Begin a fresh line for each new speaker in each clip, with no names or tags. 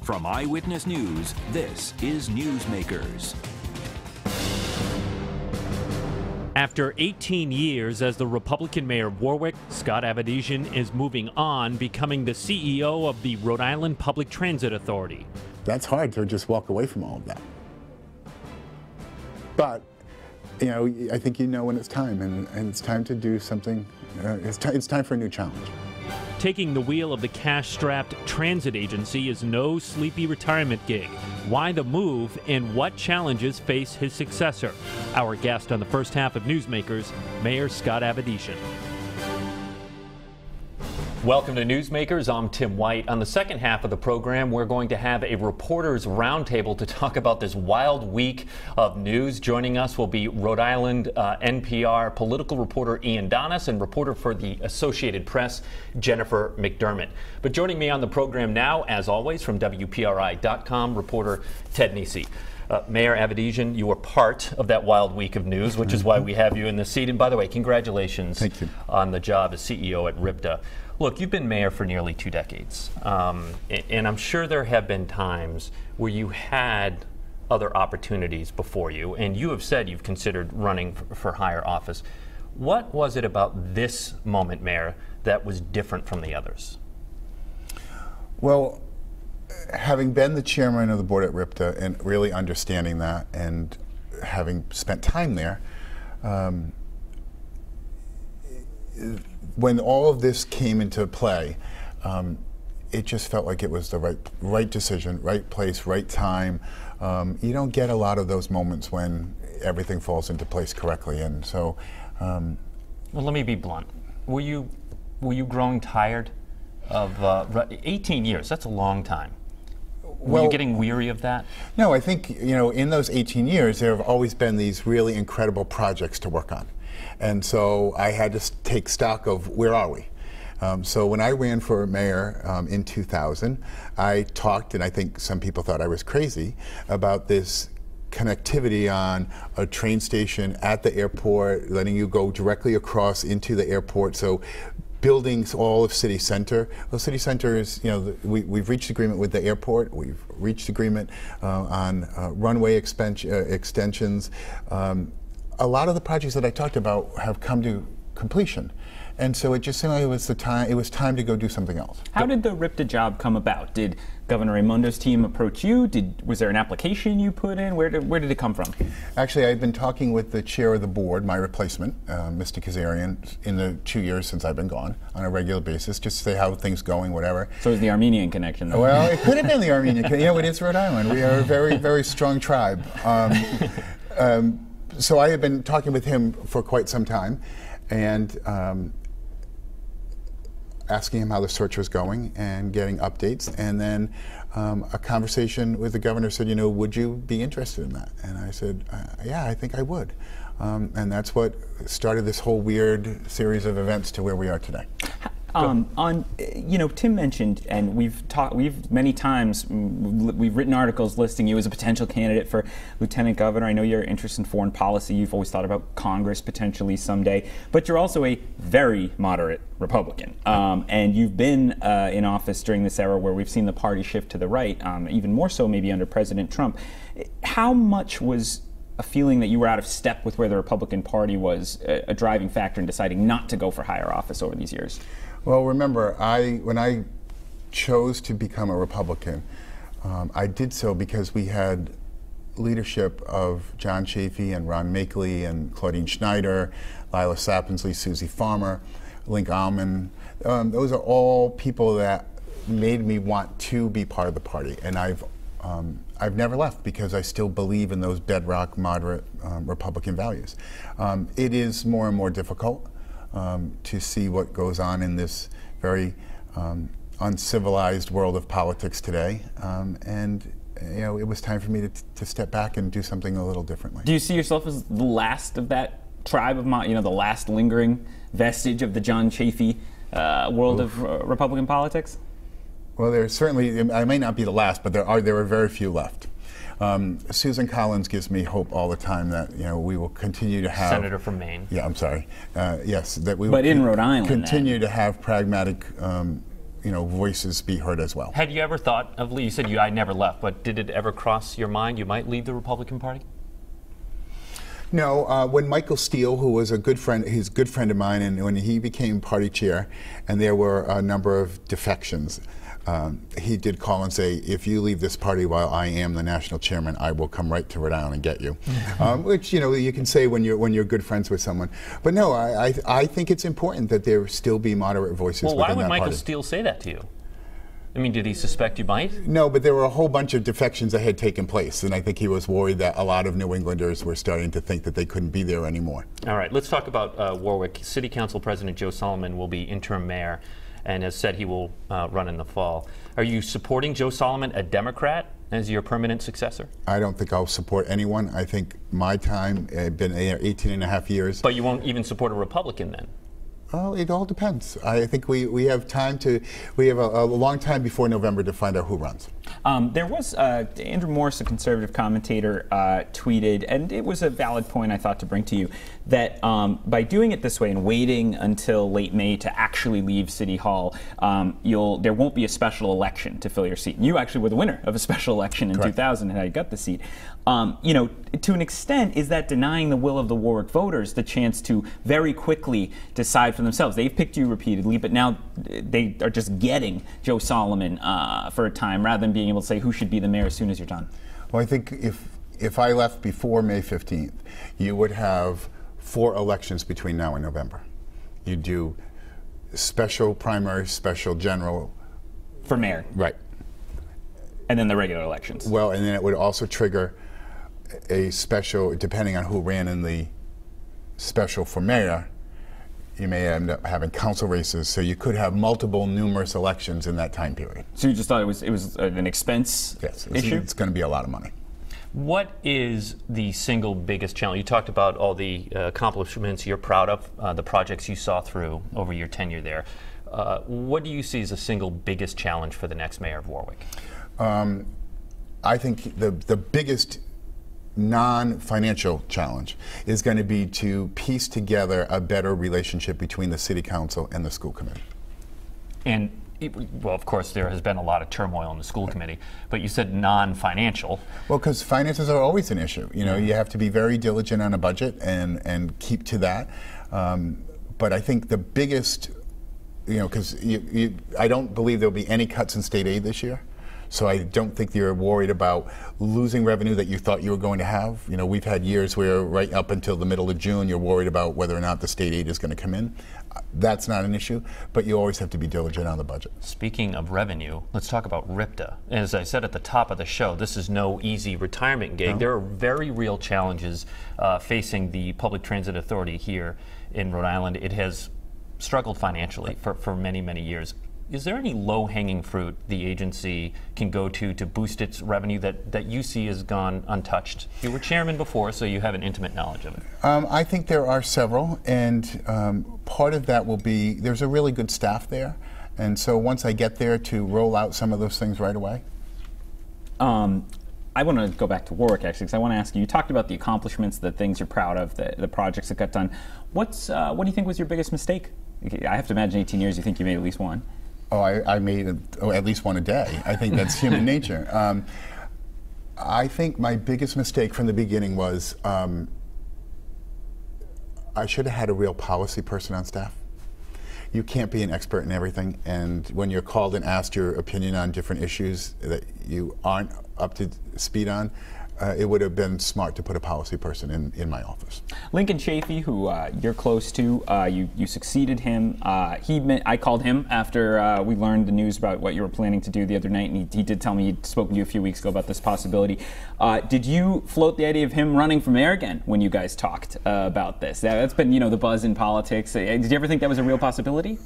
From Eyewitness News, this is Newsmakers.
After 18 years as the Republican mayor of Warwick, Scott Avedisian is moving on, becoming the CEO of the Rhode Island Public Transit Authority.
That's hard to just walk away from all of that. But, you know, I think you know when it's time, and it's time to do something. It's time for a new challenge.
Taking the wheel of the cash-strapped transit agency is no sleepy retirement gig. Why the move and what challenges face his successor? Our guest on the first half of Newsmakers, Mayor Scott Avedisian. Welcome to Newsmakers. I'm Tim White. On the second half of the program, we're going to have a reporters roundtable to talk about this wild week of news. Joining us will be Rhode Island NPR political reporter Ian Donis and reporter for the Associated Press, Jennifer McDermott. But joining me on the program now, as always, from WPRI.com, reporter Ted Nesi. Mayor Avedisian, you were part of that wild week of news, which is why we have you in the seat. And by the way, congratulations
Thank you.
On the job as CEO at RIPTA. Look, you've been mayor for nearly 2 decades, and I'm sure there have been times where you had other opportunities before you, and you have said you've considered running for higher office. What was it about this moment, Mayor, that was different from the others?
Well, having been the chairman of the board at RIPTA and really understanding that and having spent time there, when all of this came into play, it just felt like it was the right decision, right place, right time. You don't get a lot of those moments when everything falls into place correctly, and so.
Well, let me be blunt. Were you growing tired of 18 years? That's a long time. Were you getting weary of that? No,
I think, you know, in those 18 years, there have always been these really incredible projects to work on. And so I had to take stock of where are we. So when I ran for mayor in 2000, I talked, and I think some people thought I was crazy, about this connectivity on a train station at the airport, letting you go directly across into the airport. So buildings all of city center. Well, city center is, you know, we've reached agreement with the airport. We've reached agreement on runway extensions. A lot of the projects that I talked about have come to completion. And so it just seemed like it was time to go do something else.
How did the RIPTA job come about? Did Governor Raimondo's team approach you? Was there an application you put in? Where did it come from?
Actually, I've been talking with the chair of the board, my replacement, Mr. Kazarian, in the 2 years since I've been gone, on a regular basis, just to say how things going, whatever.
So it was the Armenian connection. Though.
Well, it could have been the Armenian connection. You know, it is Rhode Island. We are a very, very strong tribe. So I have been talking with him for quite some time, and asking him how the search was going and getting updates, and then a conversation with the governor said, you know, would you be interested in that? And I said, yeah, I think I would. And that's what started this whole weird series of events to where we are today.
You know, Tim mentioned, and we've many times, we've written articles listing you as a potential candidate for lieutenant governor. I know you're interested in foreign policy. You've always thought about Congress potentially someday, but you're also a very moderate Republican. And you've been in office during this era where we've seen the party shift to the right, even more so maybe under President Trump. How much was a feeling that you were out of step with where the Republican Party was a driving factor in deciding not to go for higher office over these years?
Well, remember, when I chose to become a Republican, I did so because we had leadership of John Chafee and Ron Makeley and Claudine Schneider, Lila Sapensley, Susie Farmer, Link Alman. Those are all people that made me want to be part of the party, and I've never left because I still believe in those bedrock moderate Republican values. It is more and more difficult to see what goes on in this very uncivilized world of politics today, and you know, it was time for me to step back and do something a little differently.
Do you see yourself as the last of that tribe of, you know, the last lingering vestige of the John Chafee world of Republican politics?
Well, there's certainly, I may not be the last, but there are very few left. Susan Collins gives me hope all the time that, you know, we will continue to have
Senator from Maine.
Yeah, I'm sorry. Yes, that we
but
will
in Rhode Island,
continue to have pragmatic voices be heard as well.
Had you ever thought of, you said I never left, but did it ever cross your mind you might leave the Republican Party?
No, when Michael Steele, who was he's a good friend of mine, and when he became party chair, and there were a number of defections, he did call and say, if you leave this party while I am the national chairman, I will come right to Rhode Island and get you. Which, you can say when you're good friends with someone. But no, I think it's important that there still be moderate voices within that party.
Well, why would Michael Steele say that to you? I mean, did he suspect you might?
No, but there were a whole bunch of defections that had taken place, and I think he was worried that a lot of New Englanders were starting to think that they couldn't be there anymore.
All right, let's talk about Warwick. City Council President Joe Solomon will be interim mayor and has said he will run in the fall. Are you supporting Joe Solomon, a Democrat, as your permanent successor?
I don't think I'll support anyone. I think my time, I've been there 18 and a half years.
But you won't even support a Republican then?
Well, it all depends. I think we have a long time before November to find out who runs.
There was Andrew Morse, a conservative commentator, tweeted, and it was a valid point I thought to bring to you, that by doing it this way and waiting until late May to actually leave City Hall, there won't be a special election to fill your seat. And you actually were the winner of a special election in 2000 and how you got the seat. To an extent, is that denying the will of the Warwick voters the chance to very quickly decide for themselves? They've picked you repeatedly, but now they are just getting Joe Solomon for a time rather than being able to say who should be the mayor as soon as you're done.
Well, I think if I left before May 15th, you would have 4 elections between now and November. You do special primary, special general.
For mayor.
Right.
And then the regular elections.
Well, and then it would also trigger a special, depending on who ran in the special for mayor, you may end up having council races, so you could have numerous elections in that time period.
So you just thought it was an expense issue?
It's going to be a lot of money.
What is the single biggest challenge? You talked about all the accomplishments you're proud of, the projects you saw through over your tenure there. What do you see as the single biggest challenge for the next mayor of Warwick?
I think the biggest non-financial challenge is going to be to piece together a better relationship between the city council and the school committee.
And well, of course, there has been a lot of turmoil in the school committee, but you said non-financial.
Well, because finances are always an issue. You have to be very diligent on a budget and keep to that. But I think the biggest, because I don't believe there'll be any cuts in state aid this year. So I don't think you're worried about losing revenue that you thought you were going to have. We've had years where right up until the middle of June, you're worried about whether or not the state aid is going to come in. That's not an issue, but you always have to be diligent on the budget.
Speaking of revenue, let's talk about RIPTA. As I said at the top of the show, this is no easy retirement gig. No. There are very real challenges facing the Public Transit Authority here in Rhode Island. It has struggled financially for many, many years. Is there any low-hanging fruit the agency can go to boost its revenue that you see has gone untouched? You were chairman before, so you have an intimate knowledge of it.
I think there are several, and part of that will be there's a really good staff there, and so once I get there to roll out some of those things right away.
I want to go back to Warwick, actually, because I want to ask you, you talked about the accomplishments, the things you're proud of, the projects that got done. What do you think was your biggest mistake? I have to imagine 18 years, you think you made at least one.
Oh, I made at least one a day. I think that's human nature. I think my biggest mistake from the beginning was I should have had a real policy person on staff. You can't be an expert in everything, and when you're called and asked your opinion on different issues that you aren't up to speed on, it would have been smart to put a policy person in my office.
Lincoln Chafee, who you're close to, you succeeded him. I called him after we learned the news about what you were planning to do the other night, and he did tell me he'd spoken to you a few weeks ago about this possibility. Did you float the idea of him running for mayor again when you guys talked about this? That's been, the buzz in politics. Did you ever think that was a real possibility?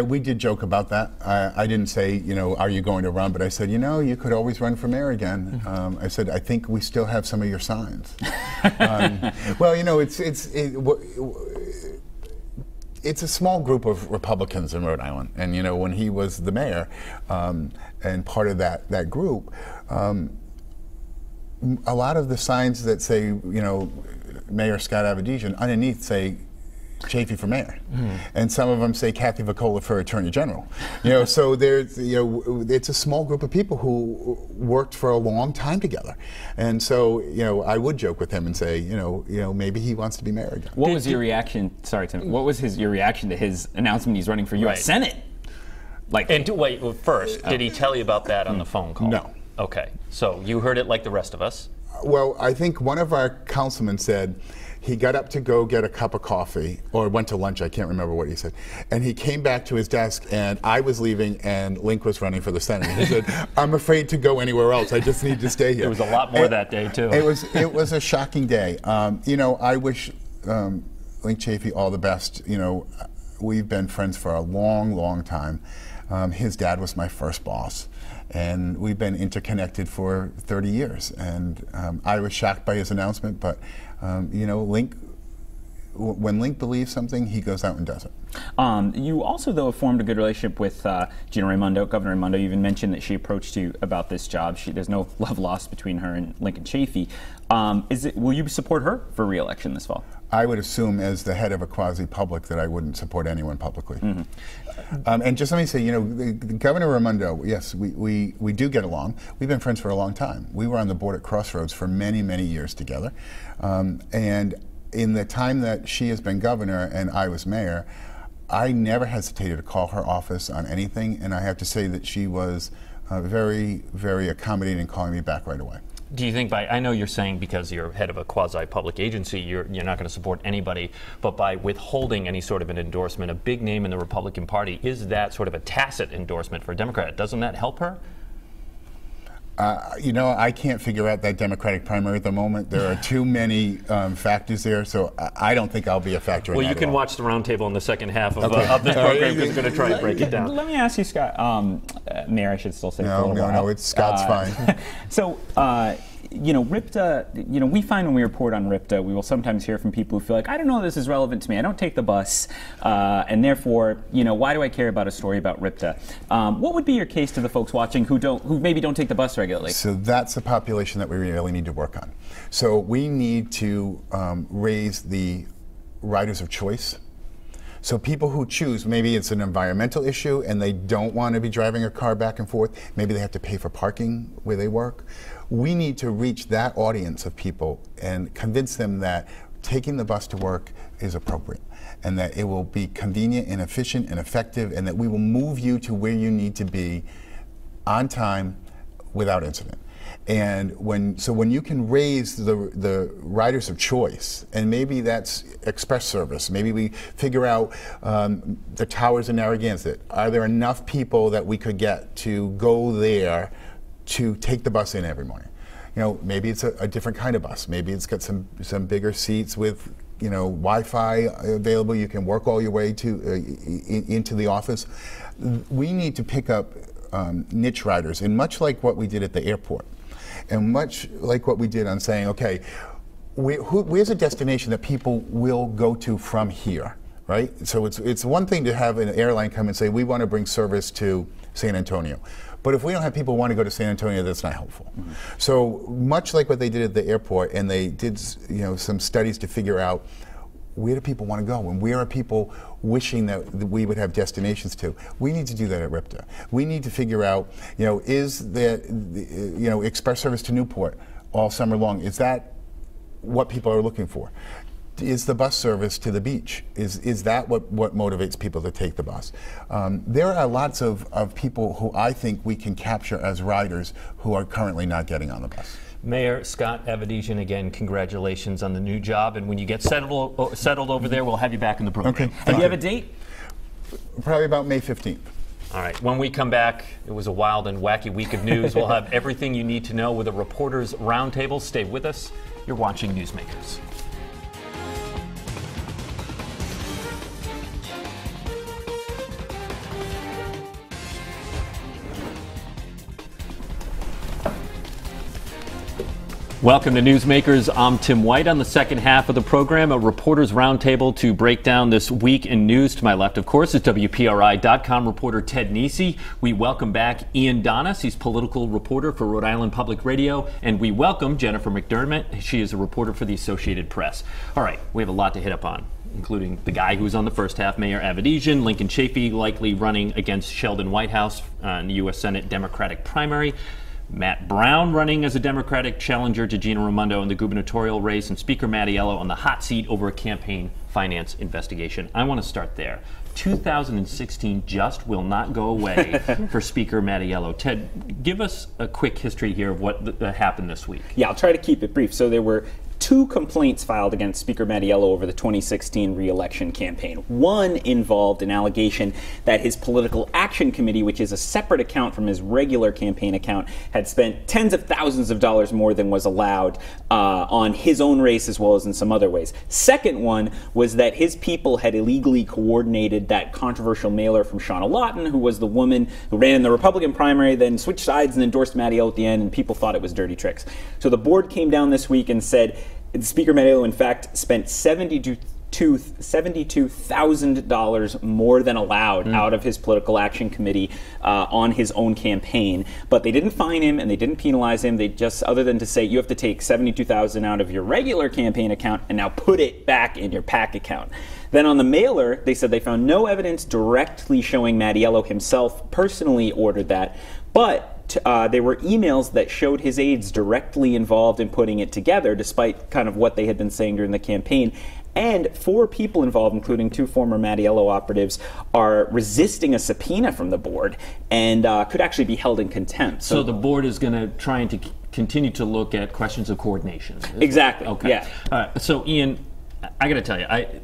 We did joke about that. I didn't say, are you going to run? But I said, you could always run for mayor again. I said, I think we still have some of your signs. Well, it's a small group of Republicans in Rhode Island, and when he was the mayor and part of that group, a lot of the signs that say Mayor Scott Avedisian underneath say Chafee for mayor, and some of them say Kathy Vacola for attorney general. You know, so there's, you know, it's a small group of people who worked for a long time together, and so, you know, I would joke with him and say, you know, maybe he wants to be mayor again.
What was your reaction? Sorry, Tim. What was your reaction to his announcement he's running for U.S. Senate? Like,
and wait, first, did he tell you about that on the phone call?
No.
Okay, so you heard it like the rest of us.
Well, I think one of our councilmen said he got up to go get a cup of coffee, or went to lunch, I can't remember what he said, and he came back to his desk, and I was leaving, and Link was running for the Senate. He said, I'm afraid to go anywhere else, I just need to stay here.
There was a lot more that day, too.
It was a shocking day. You know, I wish Link Chafee all the best. You know, we've been friends for a long, long time. His dad was my first boss, and we've been interconnected for 30 years. And I was shocked by his announcement, but you know, when Link believes something, he goes out and does it.
You also, though, have formed a good relationship with Gina Raimondo, Governor Raimondo. You even mentioned that she approached you about this job. There's no love lost between her and Lincoln Chafee. Will you support her for re-election this fall?
I would assume, as the head of a quasi-public, that I wouldn't support anyone publicly. And just let me say, you know, Governor Raimondo, yes, we do get along. We've been friends for a long time. We were on the board at Crossroads for many, many years together. And in the time that she has been governor and I was mayor, I never hesitated to call her office on anything, and I have to say that she was very, very accommodating in calling me back right away.
Do you think I know you're saying because you're head of a quasi-public agency, you're not going to support anybody, but by withholding any sort of an endorsement, a big name in the Republican Party, is that sort of a tacit endorsement for a Democrat? Doesn't that help her?
You know, I can't figure out that Democratic primary at the moment. There are too many factors there, so I don't think I'll be a factor in that.
Well, you can watch the roundtable in the second half of this program because we're going to try and break it down.
Let me ask you, Scott. Mayor, I should still say.
No, it's Scott's fine.
So, you know, RIPTA, you know, we find when we report on RIPTA, we will sometimes hear from people who feel like, I don't know this is relevant to me. I don't take the bus, and therefore, you know, why do I care about a story about RIPTA? What would be your case to the folks watching who maybe don't take the bus regularly?
So that's a population that we really need to work on. So we need to raise the riders of choice. So people who choose, maybe it's an environmental issue and they don't want to be driving a car back and forth. Maybe they have to pay for parking where they work. We need to reach that audience of people and convince them that taking the bus to work is appropriate and that it will be convenient and efficient and effective, and that we will move you to where you need to be on time without incident. And when you can raise the riders of choice, and maybe that's express service, maybe we figure out the towers in Narragansett, are there enough people that we could get to go there to take the bus in every morning? You know, maybe it's a different kind of bus. Maybe it's got some bigger seats with, you know, Wi-Fi available. You can work all your way to into the office. We need to pick up niche riders, and much like what we did at the airport, and much like what we did on saying, okay, where's a destination that people will go to from here, right? So it's one thing to have an airline come and say, we want to bring service to San Antonio. But if we don't have people who want to go to San Antonio, that's not helpful. So much like what they did at the airport, and they did, you know, some studies to figure out where do people want to go and where are people wishing that we would have destinations to. We need to do that at RIPTA. We need to figure out, you know, is there, you know, express service to Newport all summer long? Is that what people are looking for? Is the bus service to the beach? Is that what motivates people to take the bus? There are lots of people who I think we can capture as riders who are currently not getting on the bus.
Mayor Scott Avedisian, again, congratulations on the new job. And when you get settled over there, we'll have you back in the program.
Okay.
Do you have a date?
Probably about May 15th.
All right. When we come back, it was a wild and wacky week of news. We'll have everything you need to know with a reporters roundtable. Stay with us. You're watching Newsmakers. Welcome to Newsmakers. I'm Tim White. On the second half of the program, a reporters roundtable to break down this week in news. To my left, of course, is WPRI.com reporter Ted Nesi. We welcome back Ian Donis. He's political reporter for Rhode Island Public Radio. And we welcome Jennifer McDermott. She is a reporter for the Associated Press. All right, we have a lot to hit up on, including the guy who was on the first half, Mayor Avedisian, Lincoln Chafee likely running against Sheldon Whitehouse in the U.S. Senate Democratic primary, Matt Brown running as a Democratic challenger to Gina Raimondo in the gubernatorial race, and Speaker Mattiello on the hot seat over a campaign finance investigation. I want to start there. 2016 just will not go away for Speaker Mattiello. Ted, give us a quick history here of what happened this week.
Yeah, I'll try to keep it brief. So there were 2 complaints filed against Speaker Mattiello over the 2016 re-election campaign. One involved an allegation that his political action committee, which is a separate account from his regular campaign account, had spent tens of thousands of dollars more than was allowed on his own race as well as in some other ways. Second one was that his people had illegally coordinated that controversial mailer from Shauna Lawton, who was the woman who ran in the Republican primary, then switched sides and endorsed Mattiello at the end, and people thought it was dirty tricks. So the board came down this week and said Speaker Mattiello, in fact, spent $72,000 more than allowed out of his political action committee on his own campaign. But they didn't fine him and they didn't penalize him. They just, other than to say you have to take $72,000 out of your regular campaign account and now put it back in your PAC account. Then on the mailer, they said they found no evidence directly showing Mattiello himself personally ordered that, but there were emails that showed his aides directly involved in putting it together, despite kind of what they had been saying during the campaign. And 4 people involved, including 2 former Mattiello operatives, are resisting a subpoena from the board and could actually be held in contempt.
So the board is going to try and continue to look at questions of coordination.
Exactly.
Okay.
Yeah.
So Ian, I got to tell you, I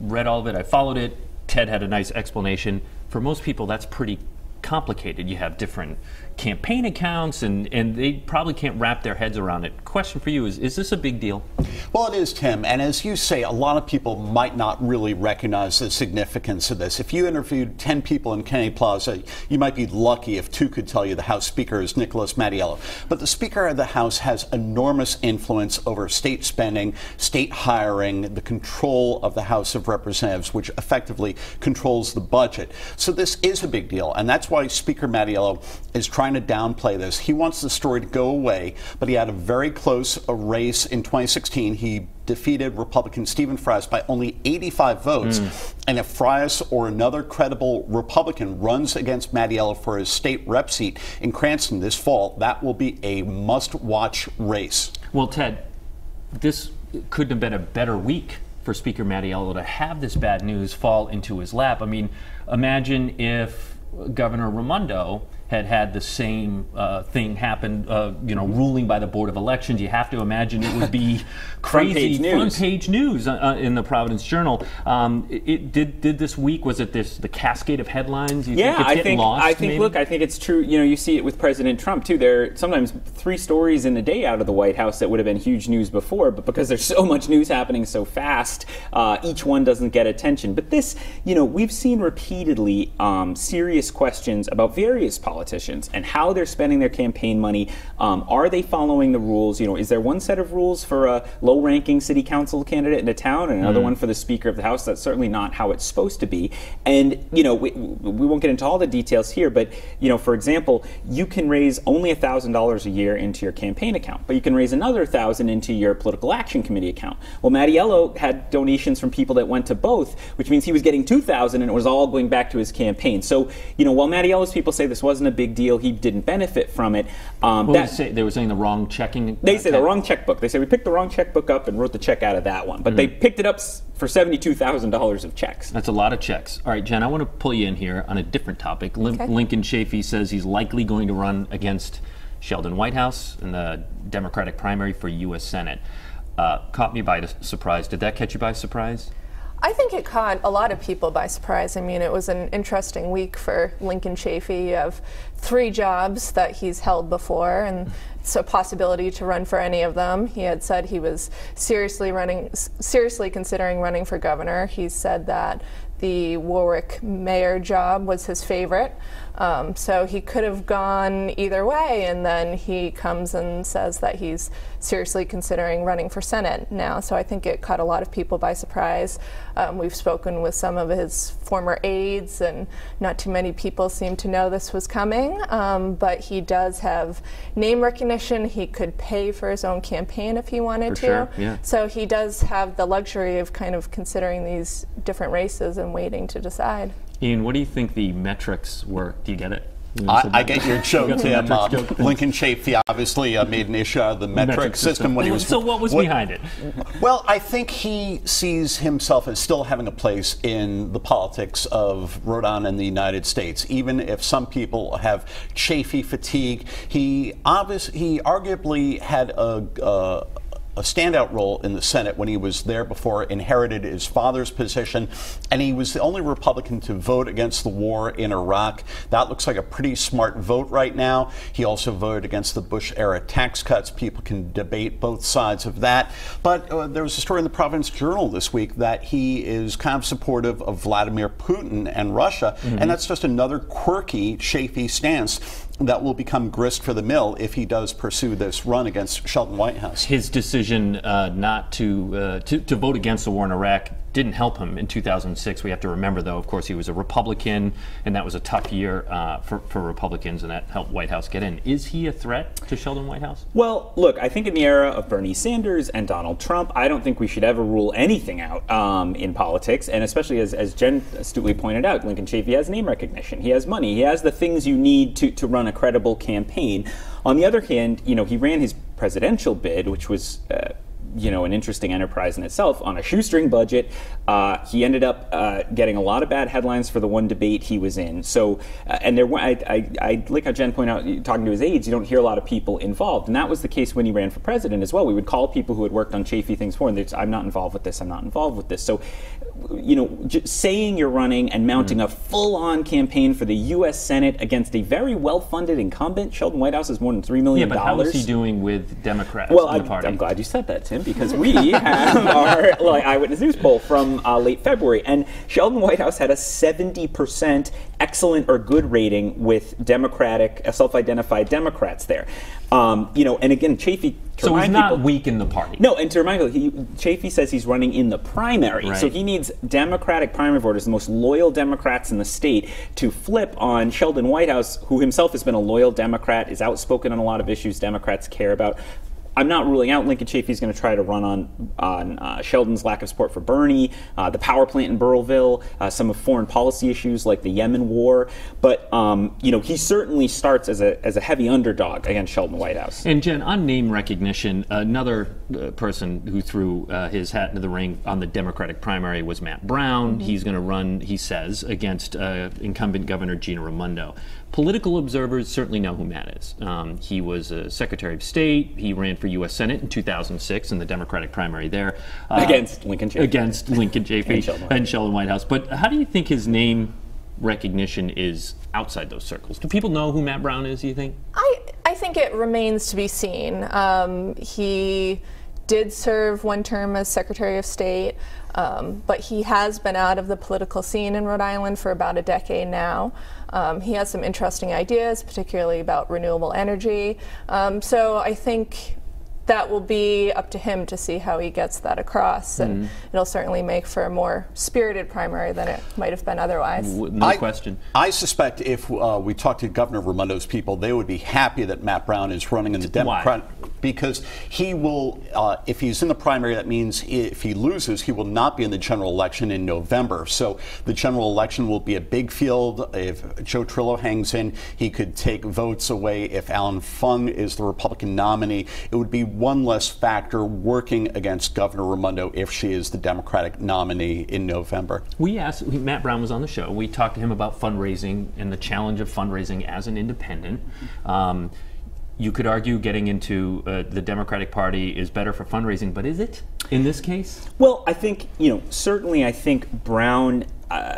read all of it. I followed it. Ted had a nice explanation. For most people, that's pretty complicated. You have different campaign accounts, and they probably can't wrap their heads around it. Question for you is this a big deal?
Well, it is, Tim. And as you say, a lot of people might not really recognize the significance of this. If you interviewed 10 people in Kennedy Plaza, you might be lucky if 2 could tell you the House Speaker is Nicholas Mattiello. But the Speaker of the House has enormous influence over state spending, state hiring, the control of the House of Representatives, which effectively controls the budget. So this is a big deal. And that's why Speaker Mattiello is trying to downplay this. He wants the story to go away, but he had a very close race in 2016. He defeated Republican Stephen Frias by only 85 votes. And if Frias or another credible Republican runs against Mattiello for his state rep seat in Cranston this fall, that will be a must-watch race.
Well, Ted, this couldn't have been a better week for Speaker Mattiello to have this bad news fall into his lap. I mean, imagine if Governor Raimondo had the same thing happen, ruling by the Board of Elections. You have to imagine it would be crazy front page news in the Providence Journal. Did this week, was it the cascade of headlines? You think it's getting lost,
I think look, I think it's true. You see it with President Trump too. There are sometimes 3 stories in a day out of the White House that would have been huge news before, but because there's so much news happening so fast, each one doesn't get attention. But this, we've seen repeatedly serious questions about various politicians and how they're spending their campaign money. Are they following the rules? Is there one set of rules for a low-ranking city council candidate in a town and another one for the Speaker of the House? That's certainly not how it's supposed to be. And, we won't get into all the details here, but, for example, you can raise only $1,000 a year into your campaign account, but you can raise another $1,000 into your political action committee account. Well, Mattiello had donations from people that went to both, which means he was getting $2,000 and it was all going back to his campaign. So, while Mattiello's people say this wasn't a big deal, he didn't benefit from it.
They were saying the wrong checking?
They say the wrong checkbook. They say we picked the wrong checkbook up and wrote the check out of that one. But they picked it up for $72,000 of checks.
That's a lot of checks. All right, Jen, I want to pull you in here on a different topic. Lincoln Chafee says he's likely going to run against Sheldon Whitehouse in the Democratic primary for U.S. Senate. Caught me by surprise. Did that catch you by surprise?
I think it caught a lot of people by surprise. I mean, it was an interesting week for Lincoln Chafee. You have 3 jobs that he's held before, and a possibility to run for any of them. He had said he was seriously considering running for governor. He said that the Warwick mayor job was his favorite. So he could have gone either way, and then he comes and says that he's seriously considering running for Senate now. So I think it caught a lot of people by surprise. We've spoken with some of his former aides, and not too many people seem to know this was coming. But he does have name recognition. He could pay for his own campaign if he wanted to.
Sure, yeah.
So he does have the luxury of kind of considering these different races and waiting to decide.
Ian, what do you think the metrics were? Do you get it?
I get your joke, Tim. Lincoln Chafee obviously made an issue out of the metric system when he was.
So what was behind it?
Well, I think he sees himself as still having a place in the politics of Rhode Island and the United States, even if some people have Chafee fatigue. He arguably had a standout role in the Senate when he was there before, inherited his father's position, and he was the only Republican to vote against the war in Iraq. That looks like a pretty smart vote right now. He also voted against the Bush-era tax cuts. People can debate both sides of that. But there was a story in the Providence Journal this week that he is kind of supportive of Vladimir Putin and Russia, and that's just another quirky, Chafee stance that will become grist for the mill if he does pursue this run against Sheldon Whitehouse.
His decision not to vote against the war in Iraq didn't help him in 2006. We have to remember, though, of course, he was a Republican, and that was a tough year for Republicans, and that helped Whitehouse get in. Is he a threat to Sheldon Whitehouse?
Well, look, I think in the era of Bernie Sanders and Donald Trump, I don't think we should ever rule anything out in politics, and especially as Jen astutely pointed out, Lincoln Chafee has name recognition. He has money. He has the things you need to run a credible campaign. On the other hand, he ran his presidential bid, which was an interesting enterprise in itself, on a shoestring budget. He ended up getting a lot of bad headlines for the one debate he was in. So, and I like how Jen pointed out, talking to his aides, you don't hear a lot of people involved. And that was the case when he ran for president as well. We would call people who had worked on Chafee things for him. They'd say, I'm not involved with this, I'm not involved with this. So, just saying you're running and mounting a full-on campaign for the U.S. Senate against a very well-funded incumbent, Sheldon Whitehouse is more than $3 million.
Yeah, but how is he doing with Democrats
in
the party?
I'm glad you said that, Tim, because we have our Eyewitness News poll from late February, and Sheldon Whitehouse had a 70% excellent or good rating with Democratic, self-identified Democrats there. And again, Chafee.
So he's not weak in the party.
No, and to remind people, Chafee says he's running in the primary.
Right.
So he needs Democratic primary voters, the most loyal Democrats in the state, to flip on Sheldon Whitehouse, who himself has been a loyal Democrat, is outspoken on a lot of issues Democrats care about. I'm not ruling out Lincoln Chafee is going to try to run on Sheldon's lack of support for Bernie, the power plant in Burrillville, some of foreign policy issues like the Yemen war. But he certainly starts as a heavy underdog against Sheldon Whitehouse.
And Jen, on name recognition, another person who threw his hat into the ring on the Democratic primary was Matt Brown. Mm-hmm. He's going to run, he says, against incumbent Governor Gina Raimondo. Political observers certainly know who Matt is. He was a Secretary of State. He ran for U.S. Senate in 2006 in the Democratic primary there.
Against Lincoln Chafee.
Against Lincoln Chafee and Sheldon Whitehouse. But how do you think his name recognition is outside those circles? Do people know who Matt Brown is, do you think?
I think it remains to be seen. He did serve one term as Secretary of State, but he has been out of the political scene in Rhode Island for about a decade now. He has some interesting ideas, particularly about renewable energy. So I think that will be up to him to see how he gets that across, and it'll certainly make for a more spirited primary than it might have been otherwise.
No question.
I suspect if we talk to Governor Raimondo's people, they would be happy that Matt Brown is running in the Democrat. Because he will, if he's in the primary, that means if he loses, he will not be in the general election in November. So the general election will be a big field. If Joe Trillo hangs in, he could take votes away. If Alan Fung is the Republican nominee, it would be one less factor working against Governor Raimondo if she is the Democratic nominee in November.
We asked, Matt Brown was on the show. We talked to him about fundraising and the challenge of fundraising as an independent. You could argue getting into the Democratic Party is better for fundraising, but is it in this case?
Well, I think, certainly I think Brown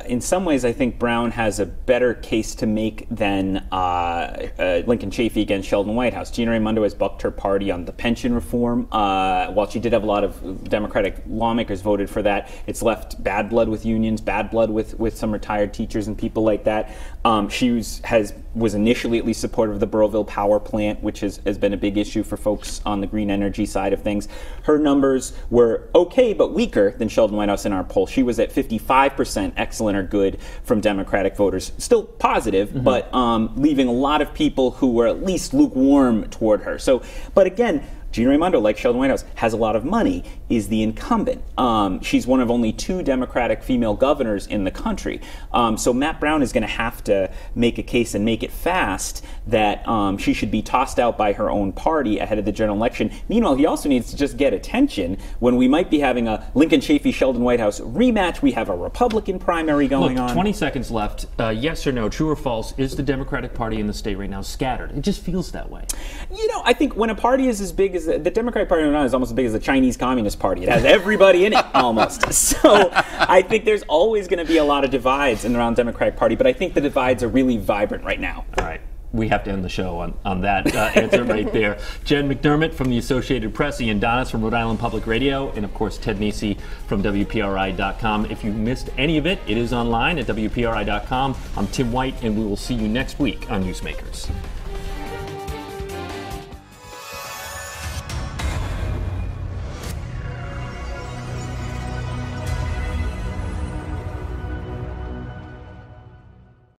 in some ways, I think Brown has a better case to make than Lincoln Chafee against Sheldon Whitehouse. Gina Raimondo has bucked her party on the pension reform. While she did have a lot of Democratic lawmakers voted for that, it's left bad blood with unions, bad blood with some retired teachers and people like that. She was initially at least supportive of the Burrillville power plant, which has been a big issue for folks on the green energy side of things. Her numbers were okay, but weaker than Sheldon Whitehouse in our poll. She was at 55% excellent or good from Democratic voters. Still positive, but leaving a lot of people who were at least lukewarm toward her. So, but again, Gina Raimondo, like Sheldon Whitehouse, has a lot of money, is the incumbent. She's one of only 2 Democratic female governors in the country. So Matt Brown is going to have to make a case and make it fast that she should be tossed out by her own party ahead of the general election. Meanwhile, he also needs to just get attention when we might be having a Lincoln Chafee, Sheldon Whitehouse rematch. We have a Republican primary going on.
20 seconds left. Yes or no, true or false, is the Democratic Party in the state right now scattered? It just feels that way.
You know, I think when a party is as big as the Democratic Party is almost as big as the Chinese Communist Party. It has everybody in it almost. So I think there's always going to be a lot of divides in around Democratic Party, but I think the divides are really vibrant right now.
All right. We have to end the show on that answer right there. Jen McDermott from the Associated Press, Ian Donis from Rhode Island Public Radio, and of course Ted Nesi from WPRI.com. If you missed any of it, it is online at WPRI.com. I'm Tim White, and we will see you next week on Newsmakers.